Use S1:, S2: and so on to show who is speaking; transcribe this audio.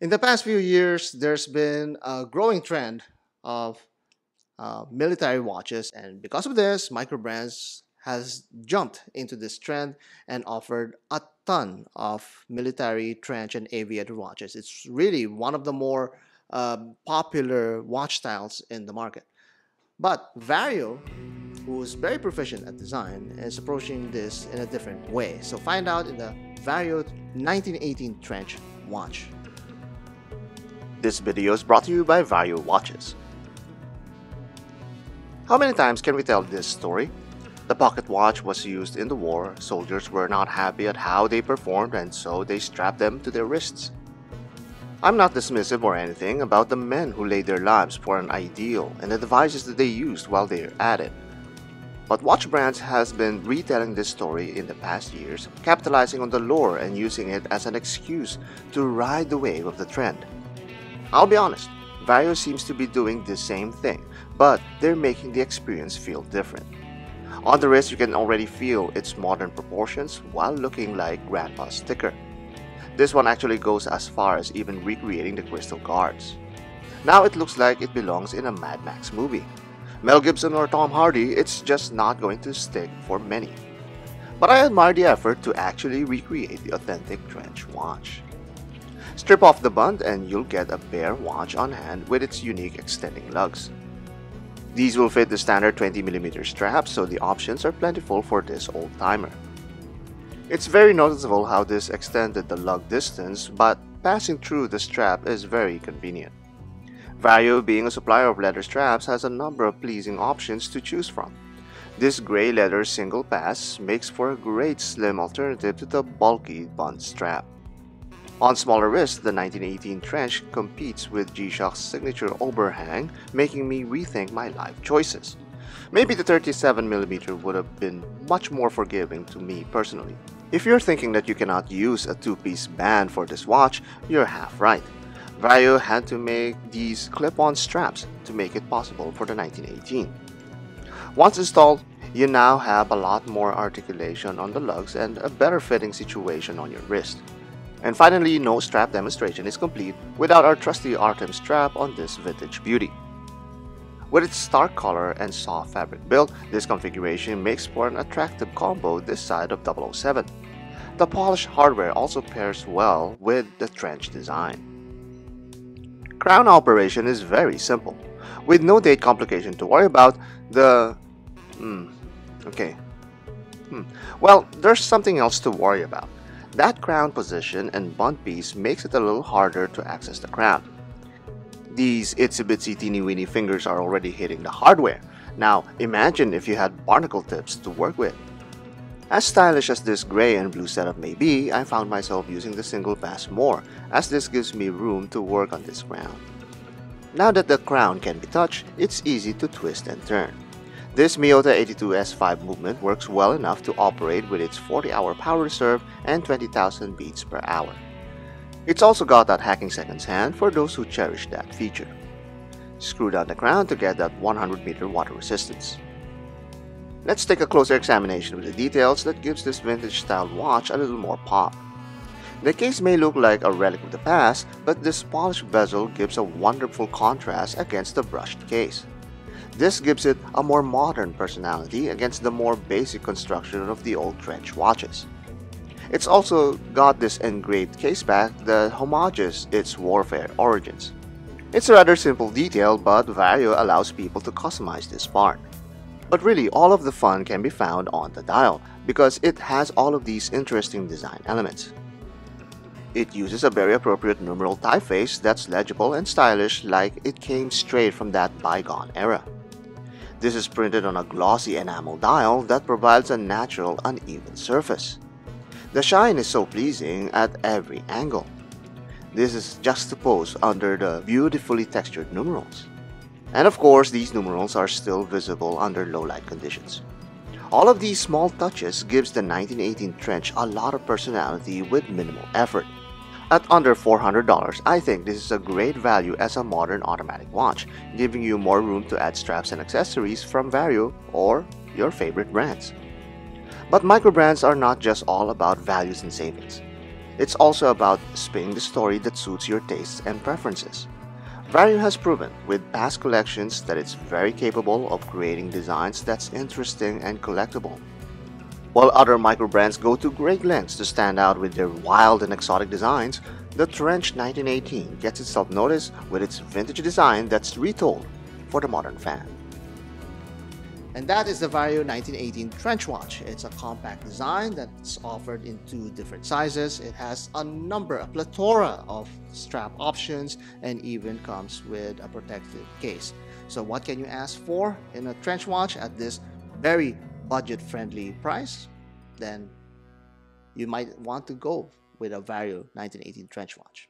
S1: In the past few years, there's been a growing trend of military watches, and because of this, Microbrands has jumped into this trend and offered a ton of military, trench, and aviator watches. It's really one of the more popular watch styles in the market. But Vario, who's very proficient at design, is approaching this in a different way. So find out in the Vario 1918 Trench watch. This video is brought to you by Vario Watches. How many times can we tell this story? The pocket watch was used in the war, soldiers were not happy at how they performed and so they strapped them to their wrists. I'm not dismissive or anything about the men who laid their lives for an ideal and the devices that they used while they're at it. But watch brands has been retelling this story in the past years, capitalizing on the lore and using it as an excuse to ride the wave of the trend. I'll be honest, Vario seems to be doing the same thing, but they're making the experience feel different. On the wrist, you can already feel its modern proportions while looking like Grandpa's sticker. This one actually goes as far as even recreating the crystal guards. Now it looks like it belongs in a Mad Max movie. Mel Gibson or Tom Hardy, it's just not going to stick for many. But I admire the effort to actually recreate the authentic trench watch. Strip off the bund and you'll get a bare watch on hand with its unique extending lugs. These will fit the standard 20mm strap, so the options are plentiful for this old-timer. It's very noticeable how this extended the lug distance, but passing through the strap is very convenient. Vario, being a supplier of leather straps, has a number of pleasing options to choose from. This gray leather single pass makes for a great slim alternative to the bulky bund strap. On smaller wrists, the 1918 Trench competes with G-Shock's signature overhang, making me rethink my life choices. Maybe the 37mm would have been much more forgiving to me personally. If you're thinking that you cannot use a two-piece band for this watch, you're half right. Vario had to make these clip-on straps to make it possible for the 1918. Once installed, you now have a lot more articulation on the lugs and a better fitting situation on your wrist. And finally, no strap demonstration is complete without our trusty Artem strap on this vintage beauty. With its stark color and soft fabric build, this configuration makes for an attractive combo this side of 007. The polished hardware also pairs well with the trench design. Crown operation is very simple. With no date complication to worry about, Well, there's something else to worry about. That crown position and bund piece makes it a little harder to access the crown. These itsy-bitsy teeny-weeny fingers are already hitting the hardware. Now, imagine if you had barnacle tips to work with. As stylish as this gray and blue setup may be, I found myself using the single pass more, as this gives me room to work on this crown. Now that the crown can be touched, it's easy to twist and turn. This Miyota 82S5 movement works well enough to operate with its 40-hour power reserve and 20,000 beats per hour. It's also got that hacking seconds hand for those who cherish that feature. Screw down the crown to get that 100-meter water resistance. Let's take a closer examination of the details that gives this vintage-style watch a little more pop. The case may look like a relic of the past, but this polished bezel gives a wonderful contrast against the brushed case. This gives it a more modern personality against the more basic construction of the old trench watches. It's also got this engraved caseback that homages its warfare origins. It's a rather simple detail, but Vario allows people to customize this part. But really, all of the fun can be found on the dial, because it has all of these interesting design elements. It uses a very appropriate numeral typeface that's legible and stylish, like it came straight from that bygone era. This is printed on a glossy enamel dial that provides a natural, uneven surface. The shine is so pleasing at every angle. This is juxtaposed under the beautifully textured numerals. And of course, these numerals are still visible under low light conditions. All of these small touches gives the 1918 Trench a lot of personality with minimal effort. At under $400, I think this is a great value as a modern automatic watch, giving you more room to add straps and accessories from Vario or your favorite brands. But Microbrands are not just all about values and savings. It's also about spinning the story that suits your tastes and preferences. Vario has proven with past collections that it's very capable of creating designs that's interesting and collectible. While other microbrands go to great lengths to stand out with their wild and exotic designs, the Trench 1918 gets itself noticed with its vintage design that's retold for the modern fan. And that is the Vario 1918 Trench Watch. It's a compact design that's offered in two different sizes. It has a plethora of strap options, and even comes with a protective case. So what can you ask for in a trench watch at this very budget-friendly price? Then you might want to go with a Vario 1918 Trench Watch.